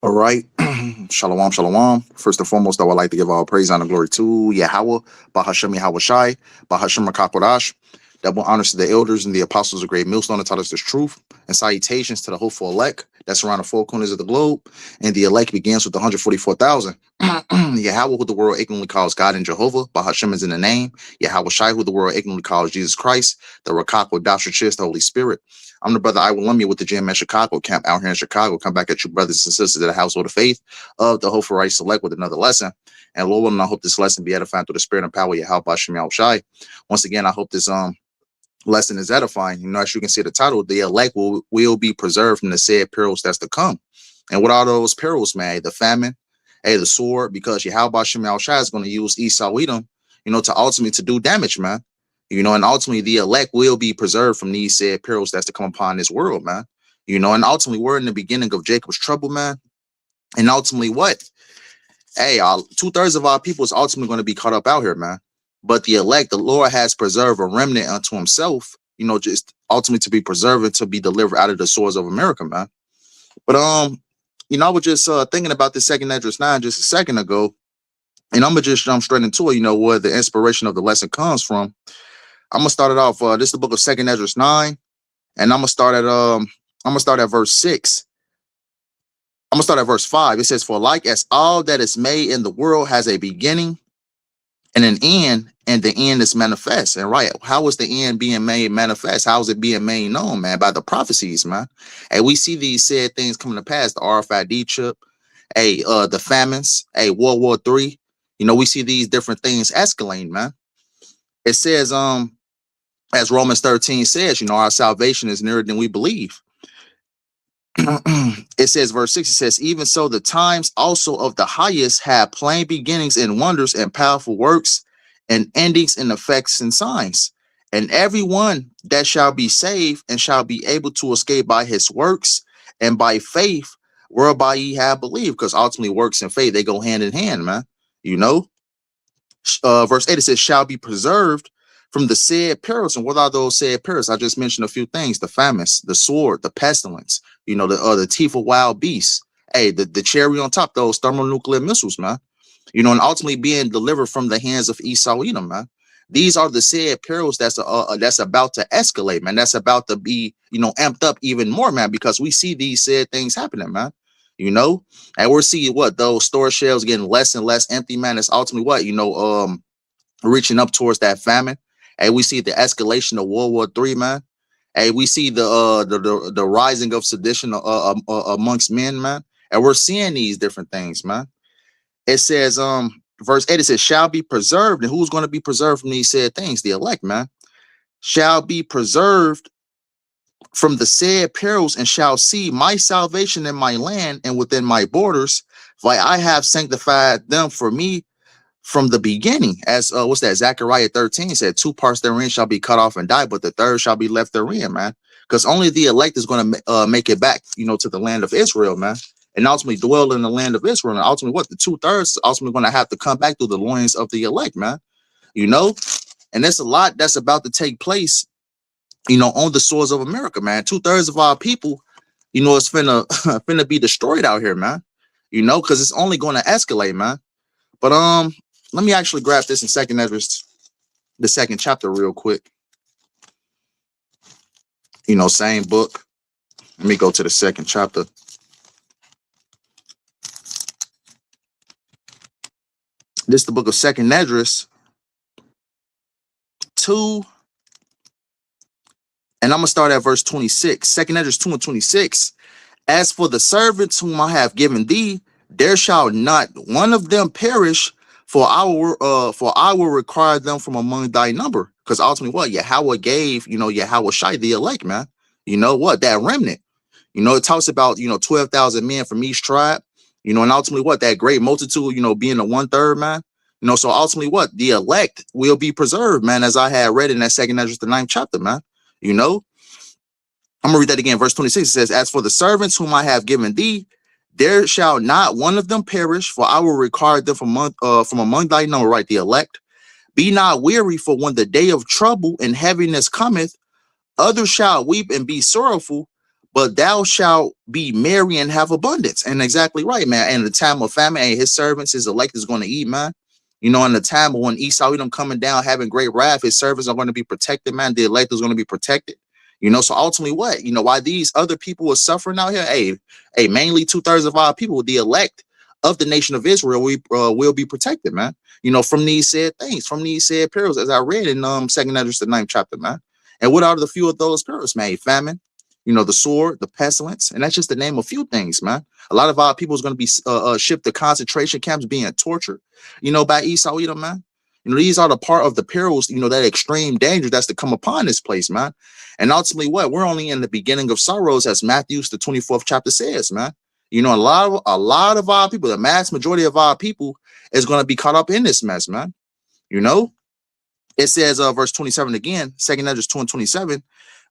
All right. Shalom, shalom. First and foremost, I would like to give all praise, honor, glory to Yahawah, BAHASHAM, YAHAWASHI, BAHASHAM, Rakakwadash. Double honors to the elders and the apostles of great millstone that taught us this truth, and salutations to the hopeful elect that surround the four corners of the globe. And the elect begins with the 144,000. Yahawah, who the world ignorantly calls God and Jehovah, BAHASHAM is in the name. YAHAWASHI, who the world ignorantly calls Jesus Christ, the Rakakwadash, the Holy Spirit. I'm the brother I will lump you with the gym at Chicago camp out here in Chicago. Come back at you, brothers and sisters of the household of faith of the Hopeful Right Select with another lesson. And Lord willing, I hope this lesson be edifying through the spirit and power of YAHAWASHI YAHAWASHI. Once again, I hope this lesson is edifying. As you can see the title, the elect will be preserved from the said perils that's to come. And what are those perils, man? The famine, the sword, because YAHAWASHI YAHAWASHI is going to use Esau Edom, to ultimately to do damage, man. And ultimately the elect will be preserved from these said perils that's to come upon this world, man. And ultimately we're in the beginning of Jacob's trouble, man. And ultimately what? Hey, 2/3 of our people is ultimately going to be caught up out here, man. But the elect, the Lord has preserved a remnant unto himself, just ultimately to be preserved and to be delivered out of the swords of America, man. But I was just thinking about this second Esdras 9 just a second ago, and I'm gonna just jump straight into it, where the inspiration of the lesson comes from. I'm gonna start it off. This is the book of Second Esdras 9, and I'm gonna start at verse 6. I'm gonna start at verse 5. It says, "For like as all that is made in the world has a beginning and an end, and the end is manifest." And right, how is the end being made manifest? How is it being made known, man? By the prophecies, man. And we see these said things coming to pass, the RFID chip, the famines, World War III. We see these different things escalating, man. It says, as Romans 13 says, our salvation is nearer than we believe. It says, verse 6, it says, "Even so, the times also of the highest have plain beginnings and wonders and powerful works and endings and effects and signs. And everyone that shall be saved and shall be able to escape by his works and by faith, whereby ye have believed." Because ultimately works and faith, they go hand in hand, man. Verse 8, it says, "Shall be preserved from the said perils." And what are those said perils? I just mentioned a few things: the famines, the sword, the pestilence, the teeth of wild beasts, the cherry on top, those thermonuclear missiles, man. And ultimately being delivered from the hands of Esau Edom, man. These are the said perils that's about to escalate, man. That's about to be, amped up even more, man, because we see these said things happening, man. And we're seeing what those store shelves getting less and less empty, man. It's ultimately what, reaching up towards that famine. And we see the escalation of World War III, man. And we see the rising of sedition amongst men, man. And we're seeing these different things, man. It says, verse 8, it says, "Shall be preserved." And who's going to be preserved from these said things? The elect, man. "Shall be preserved from the said perils, and shall see my salvation in my land and within my borders, for I have sanctified them for me from the beginning." As what's that? Zechariah 13 said, "Two parts therein shall be cut off and die, but the third shall be left therein," man. Because only the elect is going to make it back, to the land of Israel, man, and ultimately dwell in the land of Israel. And ultimately, what the 2/3 is ultimately going to have to come back through the loins of the elect, man. And there's a lot that's about to take place, on the shores of America, man. 2/3 of our people, is finna finna be destroyed out here, man. Because it's only going to escalate, man. But let me actually grab this in Second Esdras, the second chapter, real quick. Same book. Let me go to the second chapter. This is the book of Second Esdras 2, and I'm gonna start at verse 26. Second Esdras 2 and 26. "As for the servants whom I have given thee, there shall not one of them perish, for I will require them from among thy number." Because ultimately, what Yahweh gave, YAHAWASHI, the elect, man. What that remnant. It talks about 12,000 men from each tribe. And ultimately, what that great multitude, being the 1/3, man. So ultimately, what the elect will be preserved, man. As I had read in that Second Esdras, the 9th chapter, man. I'm gonna read that again. Verse 26, it says, "As for the servants whom I have given thee, there shall not one of them perish, for I will require them from among thy number," right? The elect. "Be not weary, for when the day of trouble and heaviness cometh, others shall weep and be sorrowful, but thou shalt be merry and have abundance. And exactly right, man. And the time of famine, and his servants, his elect is going to eat, man. You know, in the time of when Esau Edom coming down, having great wrath, his servants are going to be protected, man. The elect is going to be protected. You know, so ultimately, what? You know, why these other people are suffering out here? Hey, mainly 2/3 of our people, the elect of the nation of Israel, we will be protected, man. You know, from these said things, from these said perils, as I read in Second Esdras the 9th chapter, man. And what are the few of those perils, man? Famine, you know, the sword, the pestilence, and that's just to name a few things, man. A lot of our people is going to be shipped to concentration camps, being tortured, you know, by Esau Edom, man. You know, these are the part of the perils, you know, that extreme danger that's to come upon this place, man. And ultimately, what? We're only in the beginning of sorrows, as Matthew's the 24th chapter says, man. You know, a lot of our people, the mass majority of our people, is going to be caught up in this mess, man. You know, it says, verse 27 again, 2 Esdras 2:27.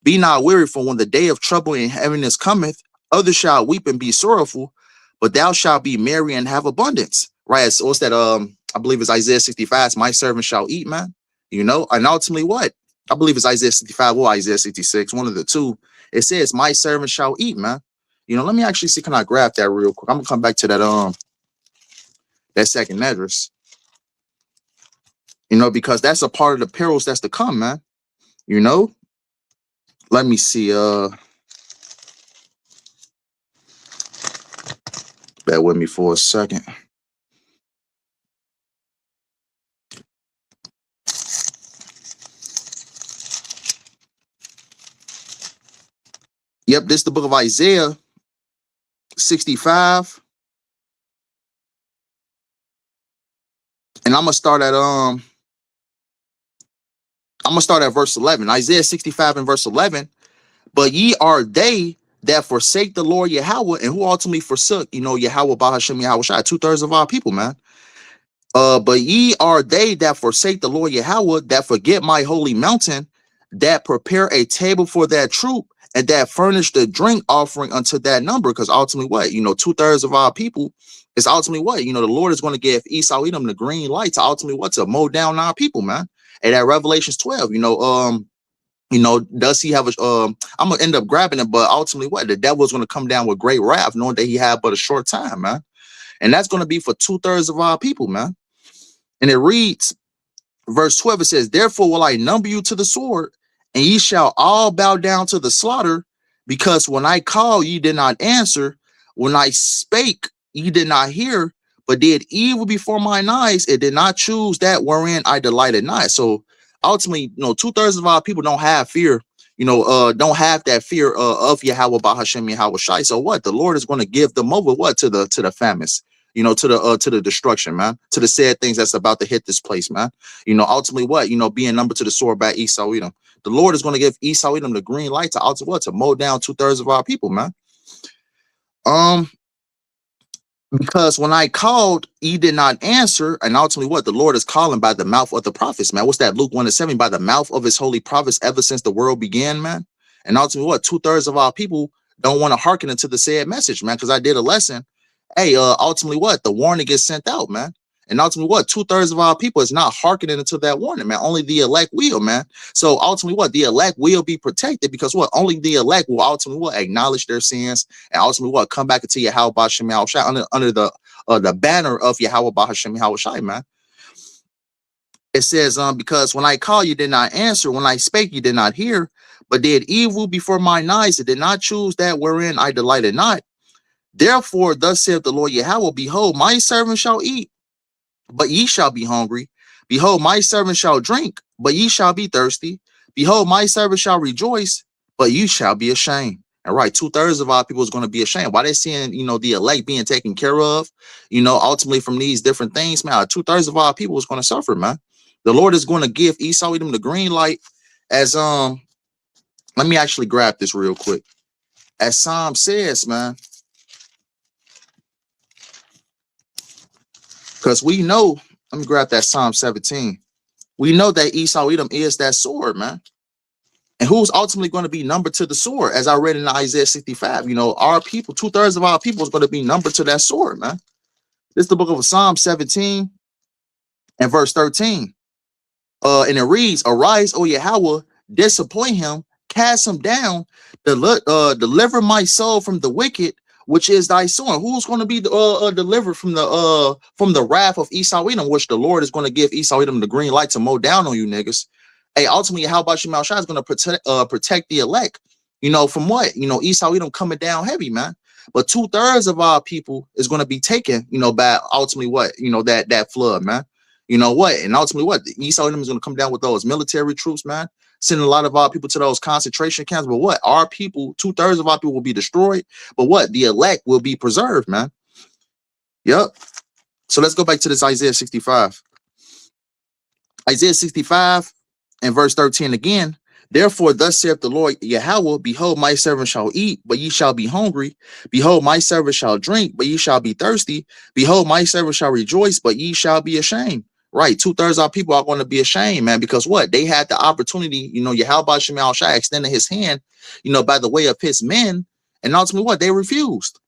Be not weary, for when the day of trouble and heaviness cometh, others shall weep and be sorrowful, but thou shalt be merry and have abundance. Right? So what's that? I believe it's Isaiah 65. My servant shall eat, man. You know, and ultimately what? I believe it's Isaiah 65 or Isaiah 66, one of the two. It says, my servant shall eat, man. You know, let me actually see, can I grab that real quick? I'm gonna come back to that second Esdras. You know, because that's a part of the perils that's to come, man. You know, let me see. Bear with me for a second. Yep, this is the book of Isaiah 65. And I'm gonna start at verse 11. Isaiah 65 and verse 11. But ye are they that forsake the Lord Yahawah, and who ultimately forsook, you know, YAHAWAH, BAHASHAM, YAHAWASHI, 2/3 of our people, man. But ye are they that forsake the Lord Yahawah, that forget my holy mountain, that prepare a table for that troop, and that furnish the drink offering unto that number. Because ultimately, what? You know, 2/3 of our people is ultimately what? You know, the Lord is going to give Esau Edom the green light to ultimately what? To mow down our people, man. And at Revelations 12, you know, does he have a I'm gonna end up grabbing it, but ultimately what? The devil is going to come down with great wrath, knowing that he had but a short time, man. And that's going to be for 2/3 of our people, man. And it reads, verse 12, it says, therefore will I number you to the sword, and ye shall all bow down to the slaughter, because when I called, ye did not answer. When I spake, ye did not hear, but did evil before mine eyes. It did not choose that wherein I delighted not. So ultimately, you know, 2/3 of our people don't have fear, you know, don't have that fear of Yahawah, BAHASHAM, YAHAWASHI. So what? The Lord is going to give them over what? To the famines, you know, to the destruction, man, to the sad things that's about to hit this place, man. You know, ultimately what? You know, being numbered to the sword by Esau Edom. The Lord is going to give Esau Edom the green light to ultimately what? To mow down 2/3 of our people, man. Because when I called, he did not answer. And ultimately, what? The Lord is calling by the mouth of the prophets, man. What's that? Luke 1:7, by the mouth of his holy prophets ever since the world began, man. And ultimately, what? 2/3 of our people don't want to hearken into the said message, man. Because I did a lesson. Hey, ultimately, what? The warning gets sent out, man. And ultimately, what? 2/3 of our people is not hearkening into that warning, man. Only the elect will, man. So ultimately, what? The elect will be protected, because what? Only the elect will ultimately what? Acknowledge their sins, and ultimately what? Come back into Yahawah, BAHASHAM, YAHAWASHI, under the banner of Yahawah, BAHASHAM, YAHAWASHI, man. It says, because when I called, you did not answer. When I spake, you did not hear, but did evil before mine eyes. It did not choose that wherein I delighted not. Therefore, thus saith the Lord Yahawah, behold, my servant shall eat, but ye shall be hungry. Behold, my servant shall drink, but ye shall be thirsty. Behold, my servant shall rejoice, but ye shall be ashamed. All right, 2/3 of our people is going to be ashamed. Why they seeing, you know, the elect being taken care of, you know, ultimately from these different things, man. 2/3 of our people is going to suffer, man. The Lord is going to give Esau Edom the green light, as let me actually grab this real quick. As Psalm says, man, because we know, let me grab that Psalm 17. We know that Esau Edom is that sword, man. And who's ultimately going to be numbered to the sword? As I read in Isaiah 65, you know, our people, 2/3 of our people is going to be numbered to that sword, man. This is the book of Psalm 17 and verse 13. And it reads, arise, O Yahawah, disappoint him, cast him down, deliver my soul from the wicked, which is thy son. Who's going to be delivered from the wrath of Esau Edom, which the Lord is going to give Esau Edom the green light to mow down on you niggas. Hey, ultimately, how about Shemal Shah is going to protect the elect, from what? Esau Edom coming down heavy, man. But 2/3 of our people is going to be taken, by ultimately what? That flood, man. You know what? And ultimately what? Esau Edom is going to come down with those military troops, man, sending a lot of our people to those concentration camps. But what? Our people, 2/3 of our people will be destroyed. But what? The elect will be preserved, man. Yep. So let's go back to this Isaiah 65. Isaiah 65 and verse 13 again. Therefore, thus saith the Lord Yahawah, behold, my servant shall eat, but ye shall be hungry. Behold, my servant shall drink, but ye shall be thirsty. Behold, my servant shall rejoice, but ye shall be ashamed. Right, 2/3 of our people are going to be ashamed, man, because what? They had the opportunity, Yahweh Shemal Shai extended his hand, by the way of his men, and ultimately what? They refused.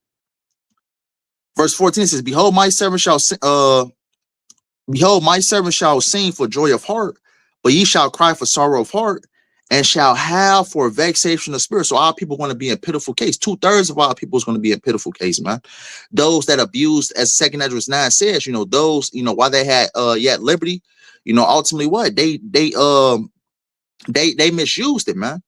Verse 14 says, behold, my servant shall sing for joy of heart, but ye shall cry for sorrow of heart, and shall have for vexation of spirit. So our people are going to be in pitiful case. 2/3 of our people is going to be in pitiful case, man. Those that abused, as 2nd Esdras 9 says, those, while they had yet liberty, ultimately what? They misused it, man.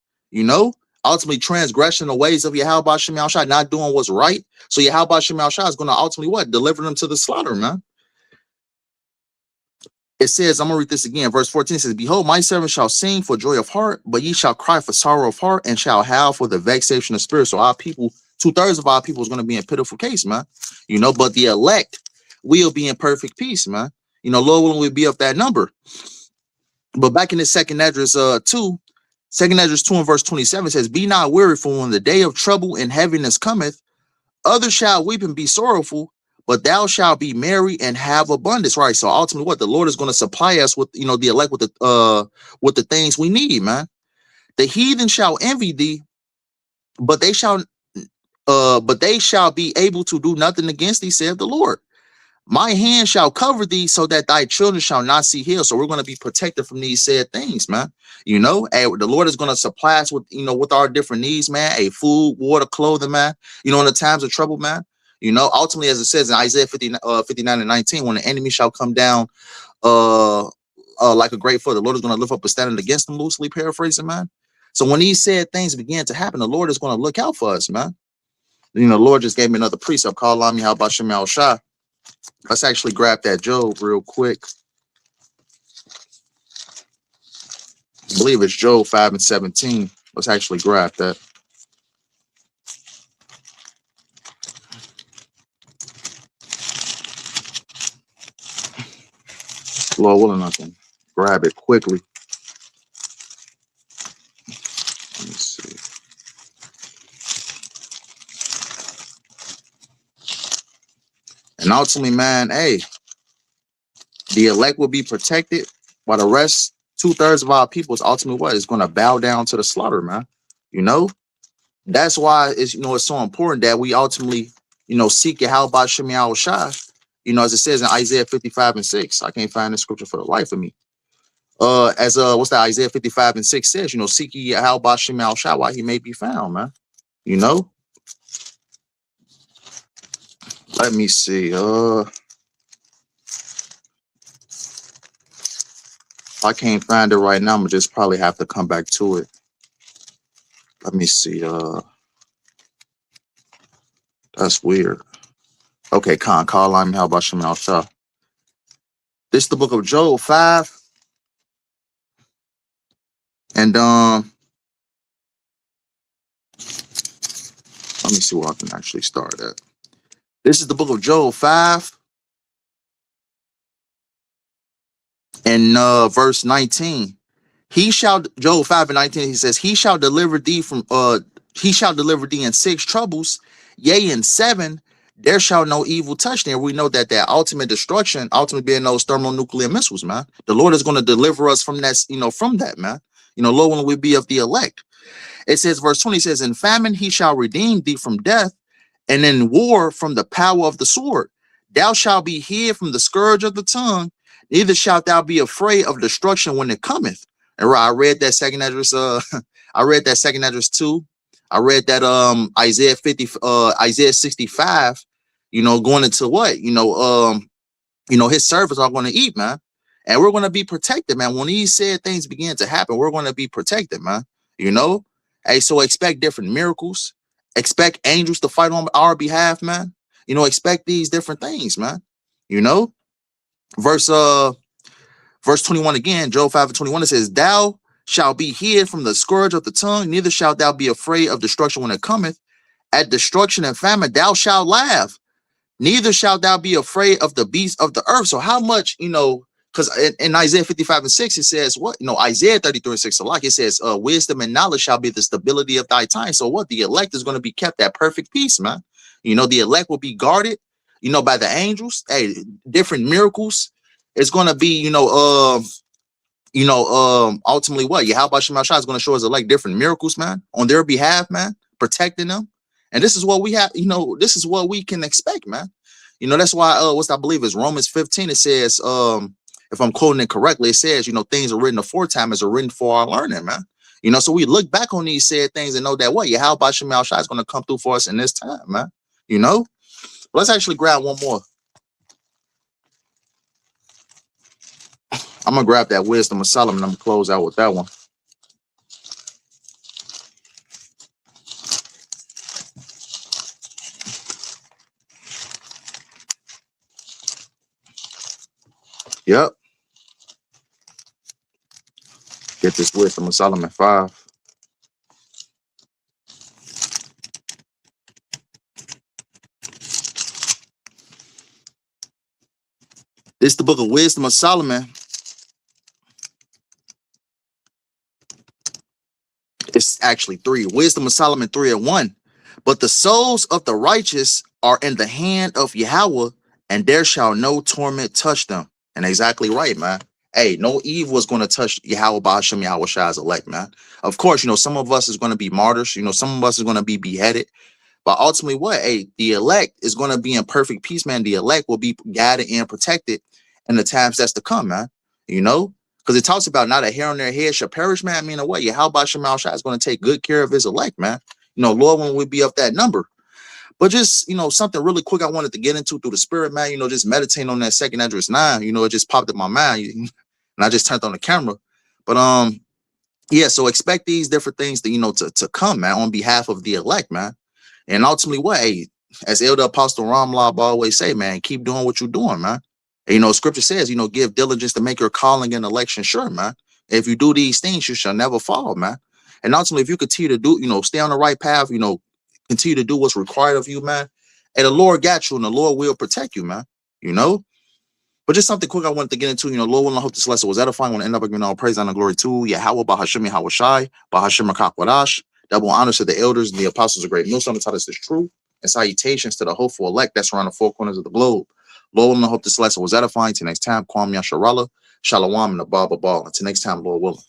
Ultimately transgressing the ways of Yahweh Shemal Shai, not doing what's right. So Yahweh Shemal Shai is going to ultimately what? Deliver them to the slaughter, man. It says, I'm going to read this again. Verse 14 says, behold, my servant shall sing for joy of heart, but ye shall cry for sorrow of heart, and shall howl for the vexation of spirit. So our people, 2/3 of our people is going to be in pitiful case, man. But the elect will be in perfect peace, man. Lord willing, we'll be of that number. But back in this 2nd Esdras 2, 2nd Esdras 2 and verse 27 says, be not weary, for when the day of trouble and heaviness cometh, others shall weep and be sorrowful, but thou shalt be merry and have abundance. Right. So ultimately what? The Lord is going to supply us with, the elect with the things we need, man. The heathen shall envy thee, but they shall be able to do nothing against thee, saith the Lord. My hand shall cover thee, so that thy children shall not see hail. So we're going to be protected from these said things, man. And the Lord is going to supply us with, with our different needs, man. Food, water, clothing, man. In the times of trouble, man. Ultimately, as it says in Isaiah 59 and 19, when the enemy shall come down like a great foot, the Lord is going to lift up a standard against them, loosely paraphrasing, man. So when these said things begin to happen, the Lord is going to look out for us, man. The Lord just gave me another precept called YAHAWAH Shemal Shai. Let's actually grab that Job real quick. I believe it's Job 5 and 17. Let's actually grab that. Lord willing, I can grab it quickly. Let me see. And ultimately, man, the elect will be protected, while the rest, 2/3 of our people is ultimately what? Is going to bow down to the slaughter, man. That's why it's so important that we ultimately, seek Yahweh Shemal Shai, as it says in Isaiah 55 and 6. I can't find the scripture for the life of me. What's that? Isaiah 55 and 6 says, seek ye Yahweh Shemal Shai while he may be found, man. Let me see. If I can't find it right now, I'm gonna just probably have to come back to it. Let me see. That's weird. Okay, call on how about Shemal Shai? This is the book of Job 5. And let me see where I can actually start at. This is the book of Job 5 and verse 19. Job 5 and 19, he says, he shall deliver thee in 6 troubles, yea, in 7, there shall no evil touch thee. We know that ultimate destruction, ultimately being those thermonuclear missiles, man. The Lord is going to deliver us from that, from that, man. Lord, when we be of the elect. It says, verse 20 says, in famine he shall redeem thee from death, and in war from the power of the sword. Thou shalt be hid from the scourge of the tongue, neither shalt thou be afraid of destruction when it cometh. And I read that 2nd Esdras I read that second address 2. I read that Isaiah 50, Isaiah 65, going into what? His servants are going to eat, man. And we're going to be protected, man. When these said things begin to happen, we're going to be protected, man. Hey, so expect different miracles. Expect angels to fight on our behalf, man. Expect these different things, man. Verse verse 21 again, Job 5:21, it says, thou shalt be hid from the scourge of the tongue, neither shalt thou be afraid of destruction when it cometh. At destruction and famine, thou shalt laugh. Neither shalt thou be afraid of the beasts of the earth. So how much, because in Isaiah 55:6, it says what? Isaiah 33:6, it says, wisdom and knowledge shall be the stability of thy time. So what? The elect is going to be kept at perfect peace, man. The elect will be guarded, by the angels. Hey, different miracles. It's going to be, ultimately what? YAHAWASHI is going to show us elect different miracles, man, on their behalf, man, protecting them. And this is what we have, this is what we can expect, man. That's why, I believe is Romans 15. It says, if I'm quoting it correctly, it says, things are written aforetime as are written for our learning, man. So we look back on these said things and know that what? YAHAWASHI is going to come through for us in this time, man. Let's actually grab one more. I'm going to grab that Wisdom of Solomon. I'm going to close out with that one. Yep. Get this Wisdom of Solomon 5. This is the book of Wisdom of Solomon. It's actually 3. Wisdom of Solomon 3:1. But the souls of the righteous are in the hand of Yahweh, and there shall no torment touch them. And exactly right, man. Hey, no evil is going to touch BAHASHAM, YAHAWASHI's elect, man. Of course, some of us is going to be martyrs. Some of us is going to be beheaded. But ultimately, what? Hey, the elect is going to be in perfect peace, man. The elect will be guided and protected in the times that's to come, man. Because it talks about not a hair on their head shall perish, man. I mean, what? YAHAWASHI is going to take good care of his elect, man. Lord, when we be up that number. But just, something really quick I wanted to get into through the spirit, man, just meditating on that second address 9, it just popped in my mind and I just turned on the camera. But, yeah, so expect these different things to come, man, on behalf of the elect, man. And ultimately, what? Hey, as Elder Apostle Ramlab always say, man, keep doing what you're doing, man. And, scripture says, give diligence to make your calling and election sure, man. If you do these things, you shall never fall, man. And ultimately, if you continue to do, stay on the right path, continue to do what's required of you, man. And the Lord got you, and the Lord will protect you, man. But just something quick I wanted to get into, Lord willing, I hope this lesson was edifying. I want to end up giving all praise and glory to YAHAWAH, BAHASHAM, YAHAWASHI, BAHASHAM, YAHAWASHI. Double honors to the elders and the apostles of great millstone that taught us this truth. And salutations to the hopeful elect that's around the 4 corners of the globe. Lord willing, I hope this lesson was edifying. Till next time, Kwam Yasharallah, Shalom, and the Baba Ball. Until next time, Lord willing.